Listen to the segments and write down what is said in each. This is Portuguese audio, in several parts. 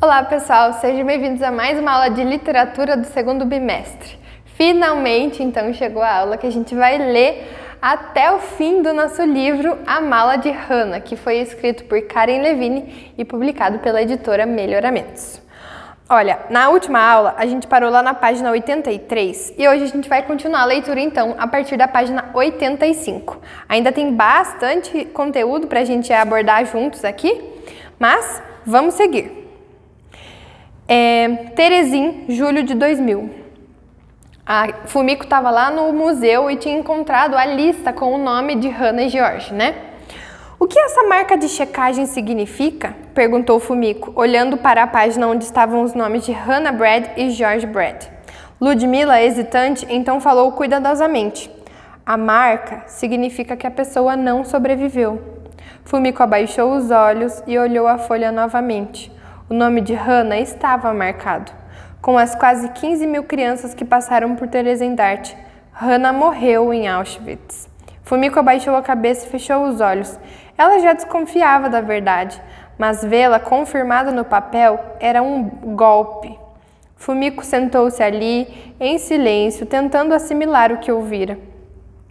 Olá pessoal, sejam bem-vindos a mais uma aula de literatura do segundo bimestre. Finalmente, então, chegou a aula que a gente vai ler até o fim do nosso livro A Mala de Hannah, que foi escrito por Karen Levine e publicado pela editora Melhoramentos. Olha, na última aula a gente parou lá na página 83 e hoje a gente vai continuar a leitura então a partir da página 85. Ainda tem bastante conteúdo para a gente abordar juntos aqui, mas vamos seguir. Terezinha, julho de 2000. A Fumiko estava lá no museu e tinha encontrado a lista com o nome de Hannah e George, né? O que essa marca de checagem significa? Perguntou Fumiko, olhando para a página onde estavam os nomes de Hannah Brad e George Brad. Ludmila, hesitante, então falou cuidadosamente. A marca significa que a pessoa não sobreviveu. Fumiko abaixou os olhos e olhou a folha novamente. O nome de Hannah estava marcado. Com as quase 15 mil crianças que passaram por Theresienstadt, Hannah morreu em Auschwitz. Fumiko abaixou a cabeça e fechou os olhos. Ela já desconfiava da verdade, mas vê-la confirmada no papel era um golpe. Fumiko sentou-se ali, em silêncio, tentando assimilar o que ouvira.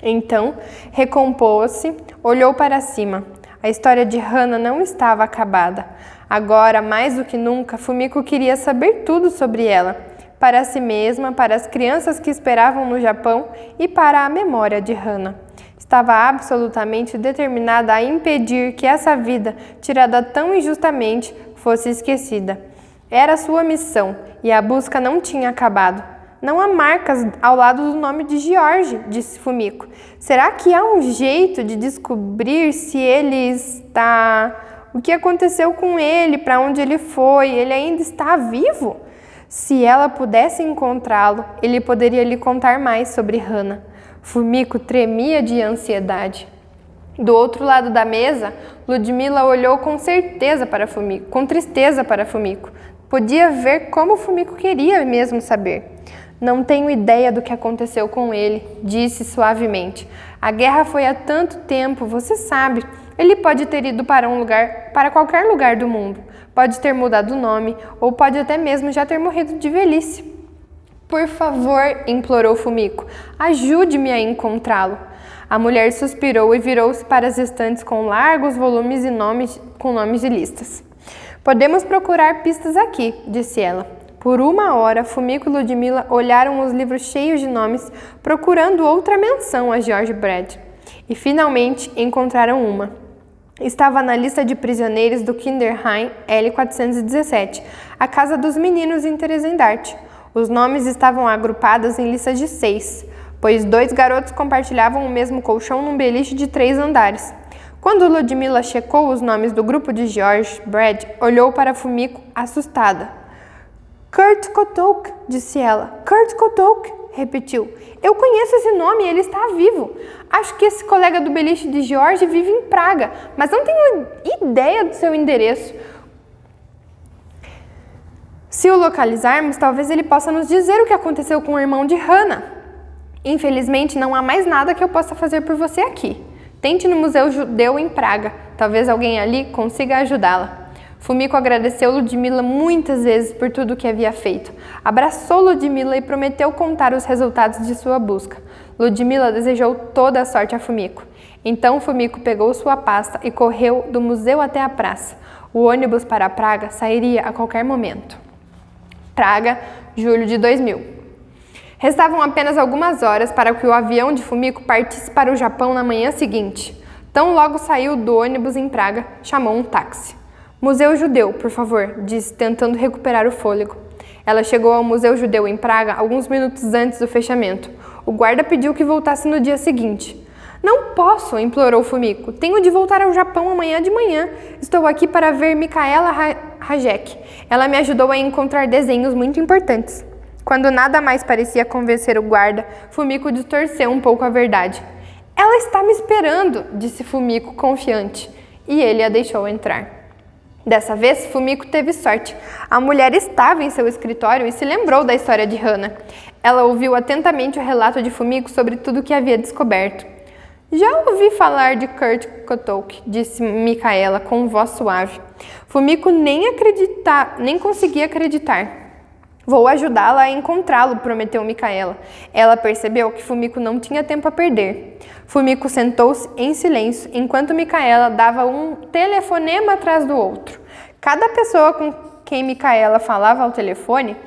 Então, recompôs-se, olhou para cima. A história de Hannah não estava acabada. Agora, mais do que nunca, Fumiko queria saber tudo sobre ela, para si mesma, para as crianças que esperavam no Japão e para a memória de Hannah. Estava absolutamente determinada a impedir que essa vida, tirada tão injustamente, fosse esquecida. Era sua missão e a busca não tinha acabado. Não há marcas ao lado do nome de George, disse Fumiko. Será que há um jeito de descobrir se ele está... O que aconteceu com ele? Para onde ele foi? Ele ainda está vivo? Se ela pudesse encontrá-lo, ele poderia lhe contar mais sobre Hannah. Fumiko tremia de ansiedade. Do outro lado da mesa, Ludmila olhou com tristeza para Fumiko. Podia ver como Fumiko queria mesmo saber. Não tenho ideia do que aconteceu com ele, disse suavemente. A guerra foi há tanto tempo, você sabe. Ele pode ter ido para qualquer lugar do mundo. Pode ter mudado o nome, ou pode até mesmo já ter morrido de velhice. Por favor, implorou Fumiko, ajude-me a encontrá-lo. A mulher suspirou e virou-se para as estantes com largos volumes com nomes de listas. Podemos procurar pistas aqui, disse ela. Por uma hora, Fumiko e Ludmila olharam os livros cheios de nomes, procurando outra menção a George Brad. E finalmente encontraram uma. Estava na lista de prisioneiros do Kinderheim L417, a casa dos meninos em Theresienstadt. Os nomes estavam agrupados em listas de 6, pois 2 garotos compartilhavam o mesmo colchão num beliche de 3 andares. Quando Ludmila checou os nomes do grupo de George Brad, olhou para Fumiko assustada. Kurt Kotouk, disse ela. Kurt Kotouk, repetiu. Eu conheço esse nome, ele está vivo. Acho que esse colega do beliche de George vive em Praga, mas não tenho ideia do seu endereço. Se o localizarmos, talvez ele possa nos dizer o que aconteceu com o irmão de Hannah. Infelizmente, não há mais nada que eu possa fazer por você aqui. Tente no Museu Judeu em Praga. Talvez alguém ali consiga ajudá-la. Fumiko agradeceu Ludmila muitas vezes por tudo o que havia feito. Abraçou Ludmila e prometeu contar os resultados de sua busca. Ludmila desejou toda a sorte a Fumiko. Então Fumiko pegou sua pasta e correu do museu até a praça. O ônibus para Praga sairia a qualquer momento. Praga, julho de 2000. Restavam apenas algumas horas para que o avião de Fumiko partisse para o Japão na manhã seguinte. Tão logo saiu do ônibus em Praga, chamou um táxi. Museu Judeu, por favor, disse, tentando recuperar o fôlego. Ela chegou ao Museu Judeu em Praga alguns minutos antes do fechamento. O guarda pediu que voltasse no dia seguinte. Não posso, implorou Fumiko. Tenho de voltar ao Japão amanhã de manhã. Estou aqui para ver Mikaela Hajek. Ela me ajudou a encontrar desenhos muito importantes. Quando nada mais parecia convencer o guarda, Fumiko distorceu um pouco a verdade. Ela está me esperando, disse Fumiko, confiante. E ele a deixou entrar. Dessa vez, Fumiko teve sorte. A mulher estava em seu escritório e se lembrou da história de Hannah. Ela ouviu atentamente o relato de Fumiko sobre tudo o que havia descoberto. Já ouvi falar de Kurt Kotouk, disse Micaela com voz suave. Fumiko nem conseguia acreditar. Vou ajudá-la a encontrá-lo, prometeu Micaela. Ela percebeu que Fumiko não tinha tempo a perder. Fumiko sentou-se em silêncio, enquanto Micaela dava um telefonema atrás do outro. Cada pessoa com quem Micaela falava ao telefone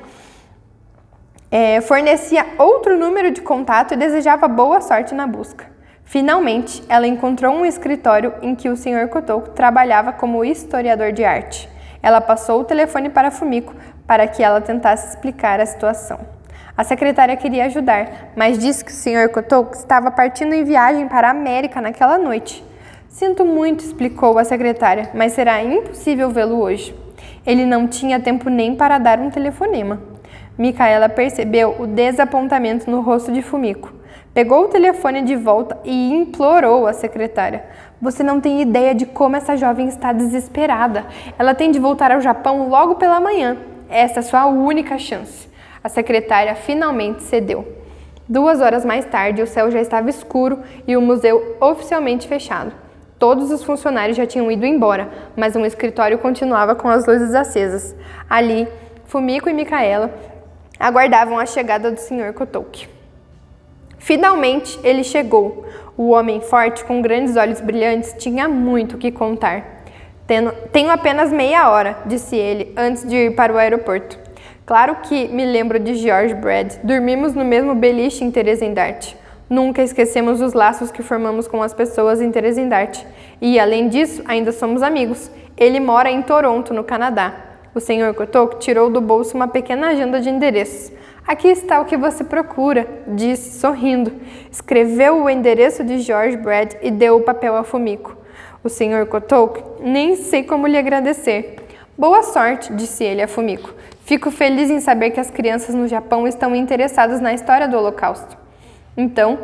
fornecia outro número de contato e desejava boa sorte na busca. Finalmente, ela encontrou um escritório em que o Sr. Kotouk trabalhava como historiador de arte. Ela passou o telefone para Fumiko para que ela tentasse explicar a situação. A secretária queria ajudar, mas disse que o Sr. Kotouk estava partindo em viagem para a América naquela noite. Sinto muito, explicou a secretária, mas será impossível vê-lo hoje. Ele não tinha tempo nem para dar um telefonema. Micaela percebeu o desapontamento no rosto de Fumiko. Pegou o telefone de volta e implorou à secretária. Você não tem ideia de como essa jovem está desesperada. Ela tem de voltar ao Japão logo pela manhã. Essa é sua única chance. A secretária finalmente cedeu. 2 horas mais tarde, o céu já estava escuro e o museu oficialmente fechado. Todos os funcionários já tinham ido embora, mas um escritório continuava com as luzes acesas. Ali, Fumiko e Micaela aguardavam a chegada do Sr. Kotouk. Finalmente, ele chegou. O homem forte, com grandes olhos brilhantes, tinha muito o que contar. Tenho apenas meia hora, disse ele, antes de ir para o aeroporto. Claro que me lembro de George Brad. Dormimos no mesmo beliche em Teresindarte. Nunca esquecemos os laços que formamos com as pessoas em Teresindarte. E, além disso, ainda somos amigos. Ele mora em Toronto, no Canadá. O Sr. Kotouk tirou do bolso uma pequena agenda de endereços. Aqui está o que você procura, disse, sorrindo. Escreveu o endereço de George Brad e deu o papel a Fumiko. O Sr. Kotouk, nem sei como lhe agradecer. Boa sorte, disse ele a Fumiko. Fico feliz em saber que as crianças no Japão estão interessadas na história do Holocausto. Então,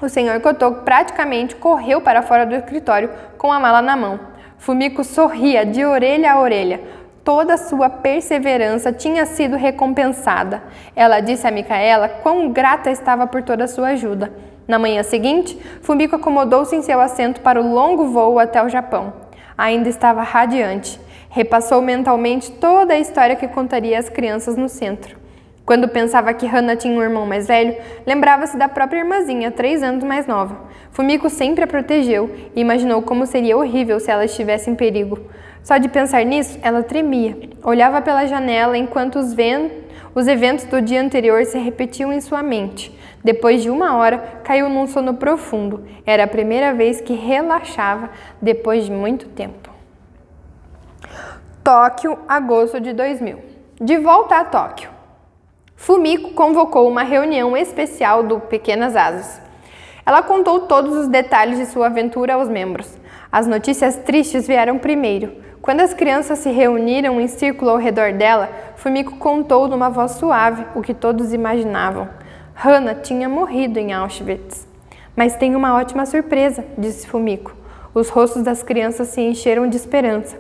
o Sr. Kotouk praticamente correu para fora do escritório com a mala na mão. Fumiko sorria de orelha a orelha. Toda a sua perseverança tinha sido recompensada. Ela disse a Micaela quão grata estava por toda a sua ajuda. Na manhã seguinte, Fumiko acomodou-se em seu assento para o longo voo até o Japão. Ainda estava radiante. Repassou mentalmente toda a história que contaria às crianças no centro. Quando pensava que Hana tinha um irmão mais velho, lembrava-se da própria irmãzinha, 3 anos mais nova. Fumiko sempre a protegeu e imaginou como seria horrível se ela estivesse em perigo. Só de pensar nisso, ela tremia. Olhava pela janela enquanto os eventos do dia anterior se repetiam em sua mente. Depois de 1 hora, caiu num sono profundo. Era a primeira vez que relaxava depois de muito tempo. Tóquio, agosto de 2000. De volta a Tóquio. Fumiko convocou uma reunião especial do Pequenas Asas. Ela contou todos os detalhes de sua aventura aos membros. As notícias tristes vieram primeiro. Quando as crianças se reuniram em círculo ao redor dela, Fumiko contou numa voz suave o que todos imaginavam. Hana tinha morrido em Auschwitz. Mas tem uma ótima surpresa, disse Fumiko. Os rostos das crianças se encheram de esperança.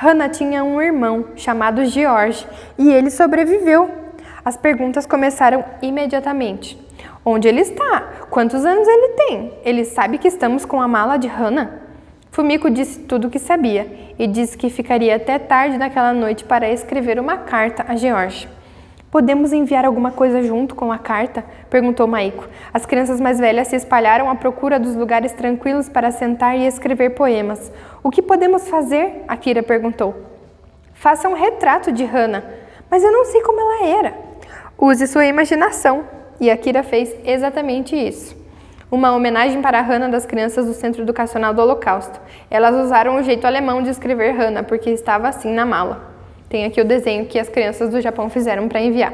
Hana tinha um irmão chamado George e ele sobreviveu. As perguntas começaram imediatamente. Onde ele está? Quantos anos ele tem? Ele sabe que estamos com a mala de Hana? Fumiko disse tudo o que sabia e disse que ficaria até tarde naquela noite para escrever uma carta a George. Podemos enviar alguma coisa junto com a carta? Perguntou Maiko. As crianças mais velhas se espalharam à procura dos lugares tranquilos para sentar e escrever poemas. O que podemos fazer? Akira perguntou. Faça um retrato de Hana. Mas eu não sei como ela era. Use sua imaginação. E Akira fez exatamente isso. Uma homenagem para a Hana das crianças do Centro Educacional do Holocausto. Elas usaram o jeito alemão de escrever Hana, porque estava assim na mala. Tem aqui o desenho que as crianças do Japão fizeram para enviar.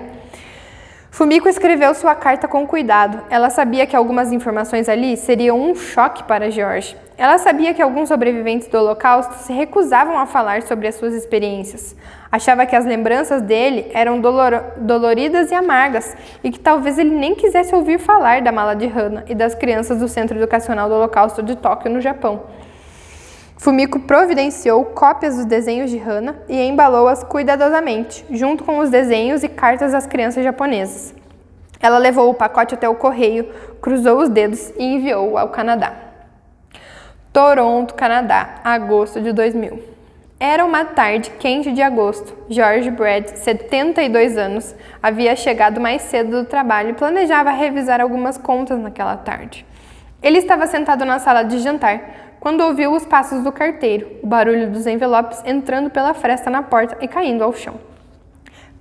Fumiko escreveu sua carta com cuidado. Ela sabia que algumas informações ali seriam um choque para George. Ela sabia que alguns sobreviventes do Holocausto se recusavam a falar sobre as suas experiências. Achava que as lembranças dele eram doloridas e amargas e que talvez ele nem quisesse ouvir falar da mala de Hana e das crianças do Centro Educacional do Holocausto de Tóquio, no Japão. Fumiko providenciou cópias dos desenhos de Hana e embalou-as cuidadosamente, junto com os desenhos e cartas das crianças japonesas. Ela levou o pacote até o correio, cruzou os dedos e enviou-o ao Canadá. Toronto, Canadá, agosto de 2000. Era uma tarde quente de agosto. George Brad, 72 anos, havia chegado mais cedo do trabalho e planejava revisar algumas contas naquela tarde. Ele estava sentado na sala de jantar quando ouviu os passos do carteiro, o barulho dos envelopes entrando pela fresta na porta e caindo ao chão.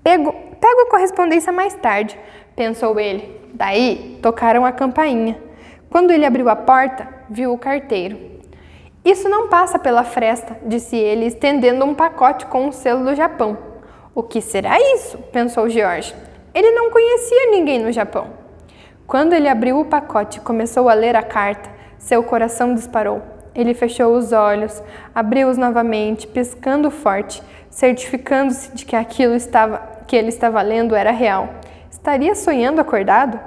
Pego a correspondência mais tarde, pensou ele. Daí, tocaram a campainha. Quando ele abriu a porta, viu o carteiro. Isso não passa pela fresta, disse ele, estendendo um pacote com um selo do Japão. O que será isso? Pensou George. Ele não conhecia ninguém no Japão. Quando ele abriu o pacote e começou a ler a carta, seu coração disparou. Ele fechou os olhos, abriu-os novamente, piscando forte, certificando-se de que aquilo que ele estava lendo era real. Estaria sonhando acordado?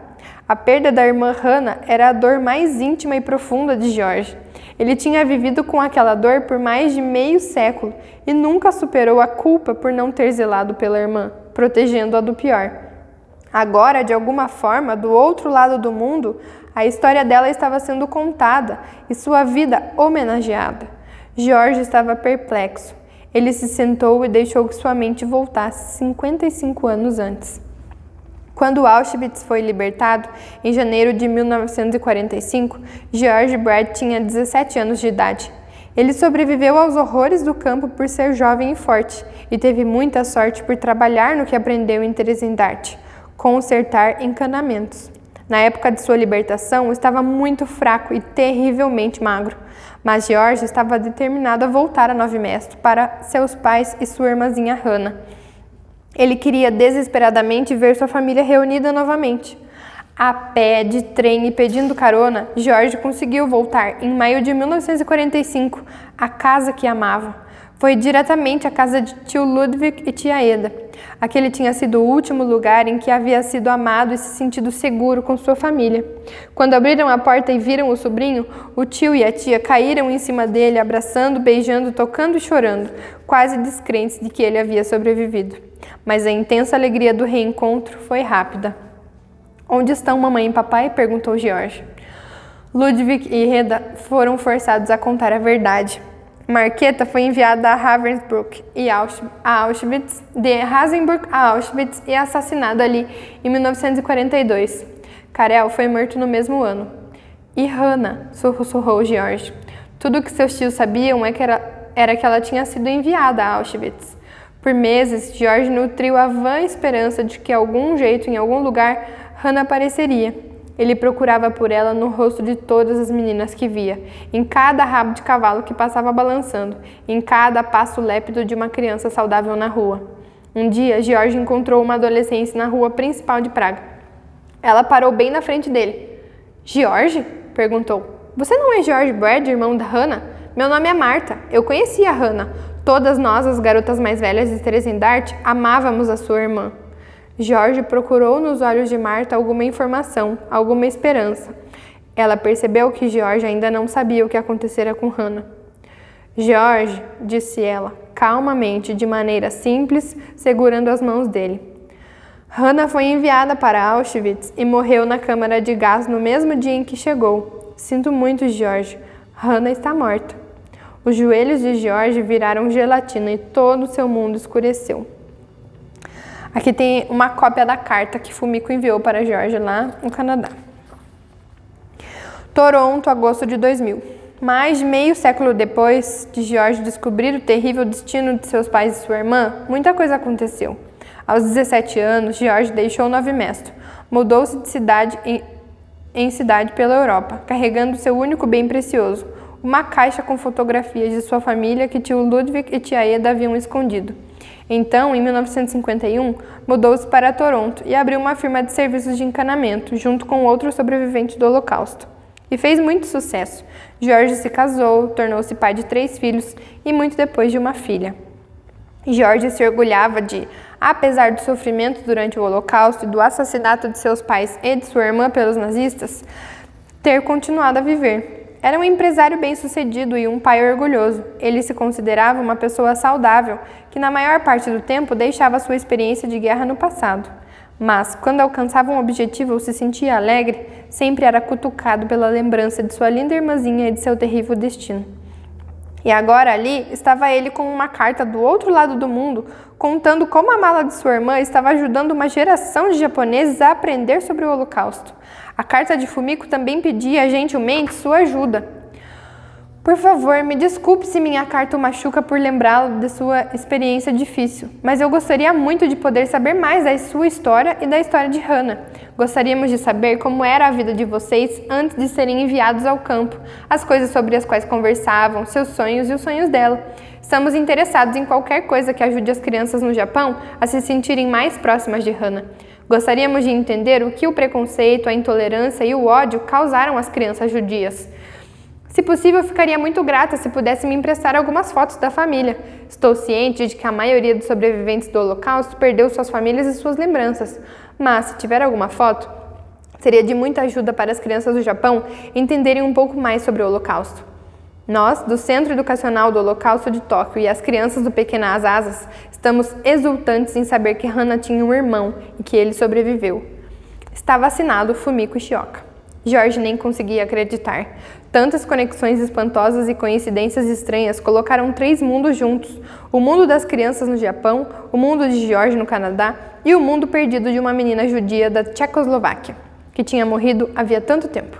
A perda da irmã Hannah era a dor mais íntima e profunda de George. Ele tinha vivido com aquela dor por mais de meio século e nunca superou a culpa por não ter zelado pela irmã, protegendo-a do pior. Agora, de alguma forma, do outro lado do mundo, a história dela estava sendo contada e sua vida homenageada. George estava perplexo. Ele se sentou e deixou que sua mente voltasse 55 anos antes. Quando Auschwitz foi libertado, em janeiro de 1945, George Brad tinha 17 anos de idade. Ele sobreviveu aos horrores do campo por ser jovem e forte, e teve muita sorte por trabalhar no que aprendeu em Theresienstadt, consertar encanamentos. Na época de sua libertação, estava muito fraco e terrivelmente magro, mas George estava determinado a voltar a Novo Mesto para seus pais e sua irmãzinha Hannah. Ele queria desesperadamente ver sua família reunida novamente. A pé, de trem e pedindo carona, George conseguiu voltar, em maio de 1945, à casa que amava. Foi diretamente à casa de tio Ludwig e tia Eda. Aquele tinha sido o último lugar em que havia sido amado e se sentido seguro com sua família. Quando abriram a porta e viram o sobrinho, o tio e a tia caíram em cima dele, abraçando, beijando, tocando e chorando, quase descrentes de que ele havia sobrevivido. Mas a intensa alegria do reencontro foi rápida. Onde estão mamãe e papai? Perguntou George. Ludwig e Eda foram forçados a contar a verdade. Marqueta foi enviada a Ravensbrück e a Auschwitz, de Ravensbrück a Auschwitz e assassinado ali em 1942. Karel foi morto no mesmo ano. E Hannah, sussurrou George. Tudo o que seus tios sabiam era que ela tinha sido enviada a Auschwitz. Por meses, George nutriu a vã esperança de que, algum jeito, em algum lugar, Hannah apareceria. Ele procurava por ela no rosto de todas as meninas que via, em cada rabo de cavalo que passava balançando, em cada passo lépido de uma criança saudável na rua. Um dia, George encontrou uma adolescente na rua principal de Praga. Ela parou bem na frente dele. George? Perguntou. Você não é George Brad, irmão da Hannah? Meu nome é Marta. Eu conhecia a Hannah. Todas nós, as garotas mais velhas de Theresienstadt, amávamos a sua irmã. George procurou nos olhos de Marta alguma informação, alguma esperança. Ela percebeu que George ainda não sabia o que acontecera com Hannah. George, disse ela, calmamente, de maneira simples, segurando as mãos dele. Hannah foi enviada para Auschwitz e morreu na câmara de gás no mesmo dia em que chegou. Sinto muito, George. Hannah está morta. Os joelhos de George viraram gelatina e todo o seu mundo escureceu. Aqui tem uma cópia da carta que Fumiko enviou para George lá no Canadá. Toronto, agosto de 2000. Mais de meio século depois de George descobrir o terrível destino de seus pais e sua irmã, muita coisa aconteceu. Aos 17 anos, George deixou Novo Mesto, mudou-se de cidade em cidade pela Europa, carregando seu único bem precioso, uma caixa com fotografias de sua família que tio Ludwig e tia Eda haviam escondido. Então, em 1951, mudou-se para Toronto e abriu uma firma de serviços de encanamento, junto com outros sobreviventes do Holocausto. E fez muito sucesso. George se casou, tornou-se pai de 3 filhos e muito depois de uma filha. George se orgulhava de, apesar do sofrimento durante o Holocausto e do assassinato de seus pais e de sua irmã pelos nazistas, ter continuado a viver. Era um empresário bem-sucedido e um pai orgulhoso. Ele se considerava uma pessoa saudável, que na maior parte do tempo deixava sua experiência de guerra no passado. Mas, quando alcançava um objetivo ou se sentia alegre, sempre era cutucado pela lembrança de sua linda irmãzinha e de seu terrível destino. E agora ali estava ele com uma carta do outro lado do mundo, contando como a mala de sua irmã estava ajudando uma geração de japoneses a aprender sobre o Holocausto. A carta de Fumiko também pedia gentilmente sua ajuda. Por favor, me desculpe se minha carta o machuca por lembrá-lo de sua experiência difícil, mas eu gostaria muito de poder saber mais da sua história e da história de Hana. Gostaríamos de saber como era a vida de vocês antes de serem enviados ao campo, as coisas sobre as quais conversavam, seus sonhos e os sonhos dela. Estamos interessados em qualquer coisa que ajude as crianças no Japão a se sentirem mais próximas de Hana. Gostaríamos de entender o que o preconceito, a intolerância e o ódio causaram às crianças judias. Se possível, ficaria muito grata se pudesse me emprestar algumas fotos da família. Estou ciente de que a maioria dos sobreviventes do Holocausto perdeu suas famílias e suas lembranças, mas se tiver alguma foto, seria de muita ajuda para as crianças do Japão entenderem um pouco mais sobre o Holocausto. Nós, do Centro Educacional do Holocausto de Tóquio, e as crianças do Pequenas Asas, estamos exultantes em saber que Hana tinha um irmão e que ele sobreviveu. Estava assinado Fumiko Ishioka. Jorge nem conseguia acreditar. Tantas conexões espantosas e coincidências estranhas colocaram 3 mundos juntos: o mundo das crianças no Japão, o mundo de Jorge no Canadá e o mundo perdido de uma menina judia da Tchecoslováquia, que tinha morrido havia tanto tempo.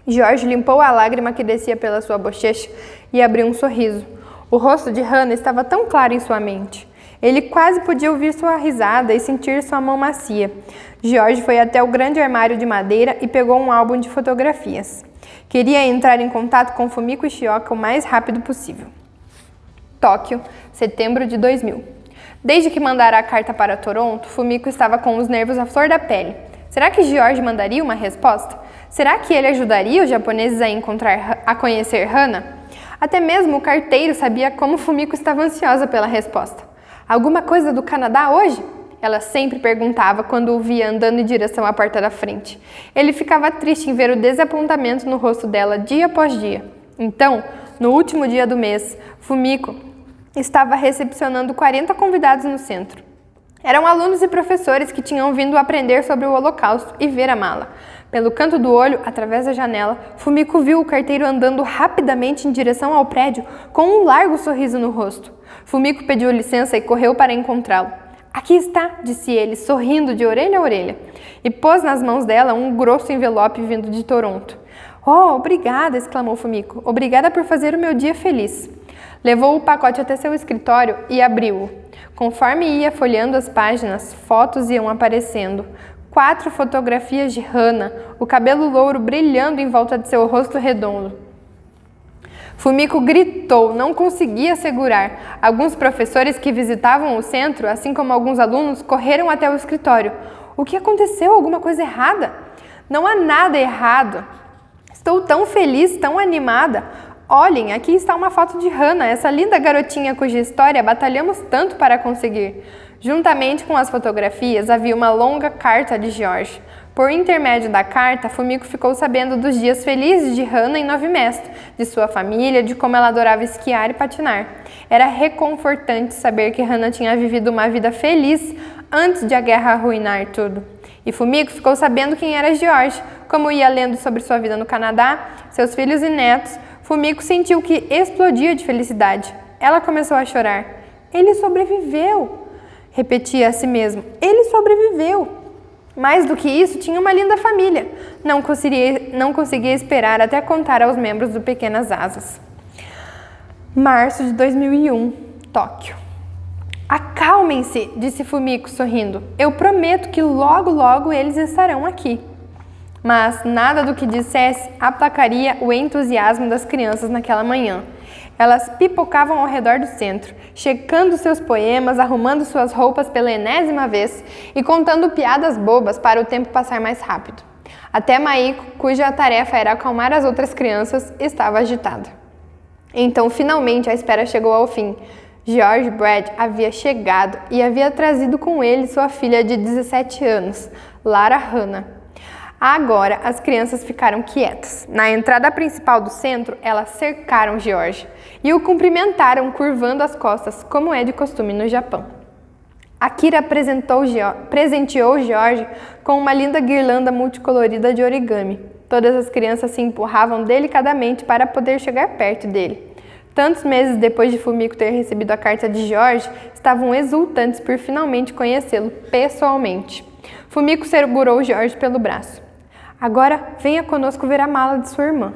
Jorge limpou a lágrima que descia pela sua bochecha e abriu um sorriso. O rosto de Hana estava tão claro em sua mente. Ele quase podia ouvir sua risada e sentir sua mão macia. Jorge foi até o grande armário de madeira e pegou um álbum de fotografias. Queria entrar em contato com Fumiko Ishioka o mais rápido possível. Tóquio, setembro de 2000. Desde que mandara a carta para Toronto, Fumiko estava com os nervos à flor da pele. Será que Jorge mandaria uma resposta? Será que ele ajudaria os japoneses a conhecer Hana? Até mesmo o carteiro sabia como Fumiko estava ansiosa pela resposta. Alguma coisa do Canadá hoje? Ela sempre perguntava quando o via andando em direção à porta da frente. Ele ficava triste em ver o desapontamento no rosto dela dia após dia. Então, no último dia do mês, Fumiko estava recepcionando 40 convidados no centro. Eram alunos e professores que tinham vindo aprender sobre o Holocausto e ver a mala. Pelo canto do olho, através da janela, Fumiko viu o carteiro andando rapidamente em direção ao prédio com um largo sorriso no rosto. Fumiko pediu licença e correu para encontrá-lo. Aqui está, disse ele, sorrindo de orelha a orelha, e pôs nas mãos dela um grosso envelope vindo de Toronto. Oh, obrigada, exclamou Fumiko. Obrigada por fazer o meu dia feliz. Levou o pacote até seu escritório e abriu-o. Conforme ia folheando as páginas, fotos iam aparecendo. 4 fotografias de Hana, o cabelo louro brilhando em volta de seu rosto redondo. Fumiko gritou, não conseguia segurar. Alguns professores que visitavam o centro, assim como alguns alunos, correram até o escritório. O que aconteceu? Alguma coisa errada? Não há nada errado. Estou tão feliz, tão animada. Olhem, aqui está uma foto de Hana, essa linda garotinha cuja história batalhamos tanto para conseguir. Juntamente com as fotografias, havia uma longa carta de Jorge. Por intermédio da carta, Fumiko ficou sabendo dos dias felizes de Hana em Nove Mesto, de sua família, de como ela adorava esquiar e patinar. Era reconfortante saber que Hana tinha vivido uma vida feliz antes de a guerra arruinar tudo. E Fumiko ficou sabendo quem era Jorge, como ia lendo sobre sua vida no Canadá, seus filhos e netos. Fumiko sentiu que explodia de felicidade. Ela começou a chorar. Ele sobreviveu! Repetia a si mesmo. Ele sobreviveu! Mais do que isso, tinha uma linda família. Não conseguia esperar até contar aos membros do Pequenas Asas. Março de 2001, Tóquio. Acalmem-se, disse Fumiko sorrindo. Eu prometo que logo, logo eles estarão aqui. Mas nada do que dissesse aplacaria o entusiasmo das crianças naquela manhã. Elas pipocavam ao redor do centro, checando seus poemas, arrumando suas roupas pela enésima vez e contando piadas bobas para o tempo passar mais rápido. Até Maiko, cuja tarefa era acalmar as outras crianças, estava agitada. Então, finalmente, a espera chegou ao fim. George Brad havia chegado e havia trazido com ele sua filha de 17 anos, Lara Hana. Agora, as crianças ficaram quietas. Na entrada principal do centro, elas cercaram George e o cumprimentaram curvando as costas, como é de costume no Japão. Akira presenteou George com uma linda guirlanda multicolorida de origami. Todas as crianças se empurravam delicadamente para poder chegar perto dele. Tantos meses depois de Fumiko ter recebido a carta de George, estavam exultantes por finalmente conhecê-lo pessoalmente. Fumiko segurou George pelo braço. Agora, venha conosco ver a mala de sua irmã.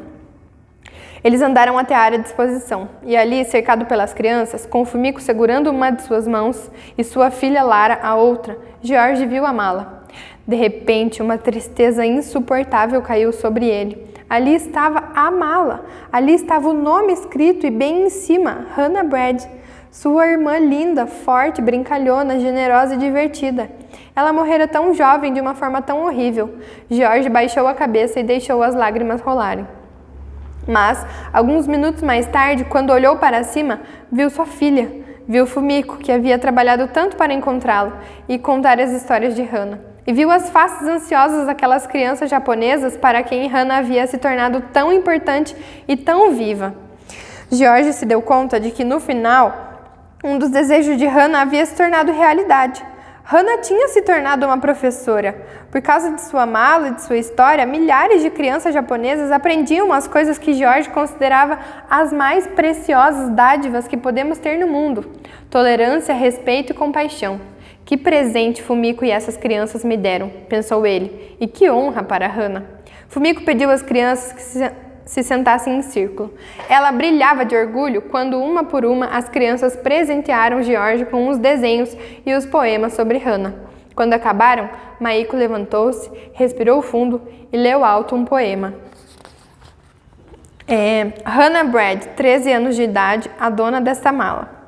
Eles andaram até a área de exposição, e ali, cercado pelas crianças, com Fumiko segurando uma de suas mãos e sua filha Lara a outra, George viu a mala. De repente, uma tristeza insuportável caiu sobre ele. Ali estava a mala, ali estava o nome escrito e bem em cima, Hannah Brad, sua irmã linda, forte, brincalhona, generosa e divertida. Ela morrera tão jovem de uma forma tão horrível. George baixou a cabeça e deixou as lágrimas rolarem. Mas, alguns minutos mais tarde, quando olhou para cima, viu sua filha. Viu Fumiko, que havia trabalhado tanto para encontrá-lo e contar as histórias de Hannah. E viu as faces ansiosas daquelas crianças japonesas para quem Hannah havia se tornado tão importante e tão viva. George se deu conta de que, no final, um dos desejos de Hannah havia se tornado realidade. Hannah tinha se tornado uma professora. Por causa de sua mala e de sua história, milhares de crianças japonesas aprendiam as coisas que George considerava as mais preciosas dádivas que podemos ter no mundo: tolerância, respeito e compaixão. Que presente Fumiko e essas crianças me deram, pensou ele, e que honra para Hannah. Fumiko pediu às crianças que se sentassem em círculo. Ela brilhava de orgulho quando, uma por uma, as crianças presentearam George com os desenhos e os poemas sobre Hannah. Quando acabaram, Maiko levantou-se, respirou fundo e leu alto um poema. Hannah Brad, 13 anos de idade, a dona desta mala.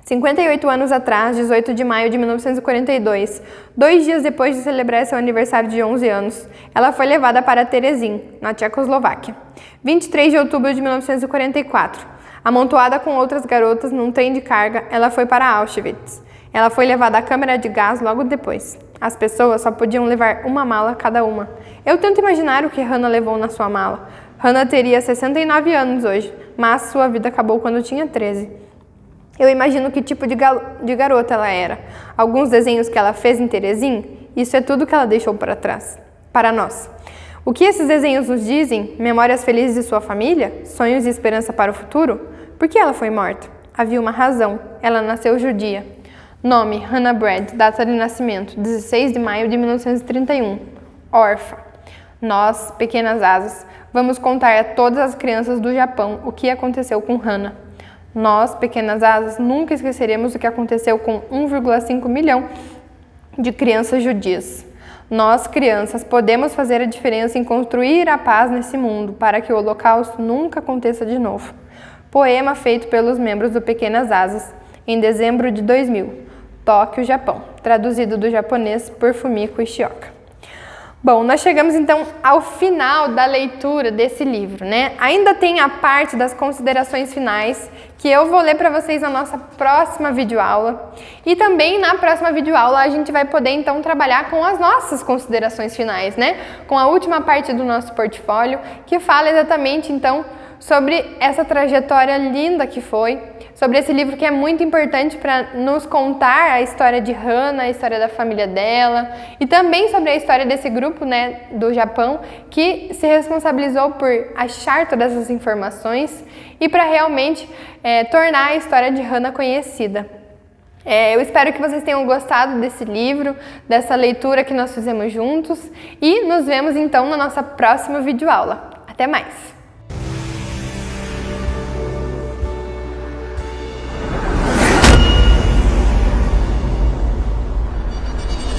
58 anos atrás, 18 de maio de 1942, 2 dias depois de celebrar seu aniversário de 11 anos, ela foi levada para Terezin, na Tchecoslováquia. 23 de outubro de 1944, amontoada com outras garotas num trem de carga, ela foi para Auschwitz. Ela foi levada à câmara de gás logo depois. As pessoas só podiam levar uma mala cada uma. Eu tento imaginar o que Hannah levou na sua mala. Hannah teria 69 anos hoje, mas sua vida acabou quando tinha 13. Eu imagino que tipo de garota ela era. Alguns desenhos que ela fez em Terezin, isso é tudo que ela deixou para trás, para nós. O que esses desenhos nos dizem? Memórias felizes de sua família? Sonhos e esperança para o futuro? Por que ela foi morta? Havia uma razão. Ela nasceu judia. Nome: Hannah Brad. Data de nascimento: 16 de maio de 1931. Órfã. Nós, pequenas asas, vamos contar a todas as crianças do Japão o que aconteceu com Hannah. Nós, pequenas asas, nunca esqueceremos o que aconteceu com 1,5 milhão de crianças judias. Nós, crianças, podemos fazer a diferença em construir a paz nesse mundo para que o Holocausto nunca aconteça de novo. Poema feito pelos membros do Pequenas Asas, em dezembro de 2000. Tóquio, Japão. Traduzido do japonês por Fumiko Ishioka. Bom, nós chegamos então ao final da leitura desse livro, né? Ainda tem a parte das considerações finais que eu vou ler para vocês na nossa próxima videoaula. E também na próxima videoaula a gente vai poder então trabalhar com as nossas considerações finais, né? Com a última parte do nosso portfólio, que fala exatamente então sobre essa trajetória linda que foi, sobre esse livro que é muito importante para nos contar a história de Hannah, a história da família dela e também sobre a história desse grupo, né, do Japão, que se responsabilizou por achar todas essas informações e para realmente tornar a história de Hannah conhecida. Eu espero que vocês tenham gostado desse livro, dessa leitura que nós fizemos juntos e nos vemos então na nossa próxima videoaula. Até mais!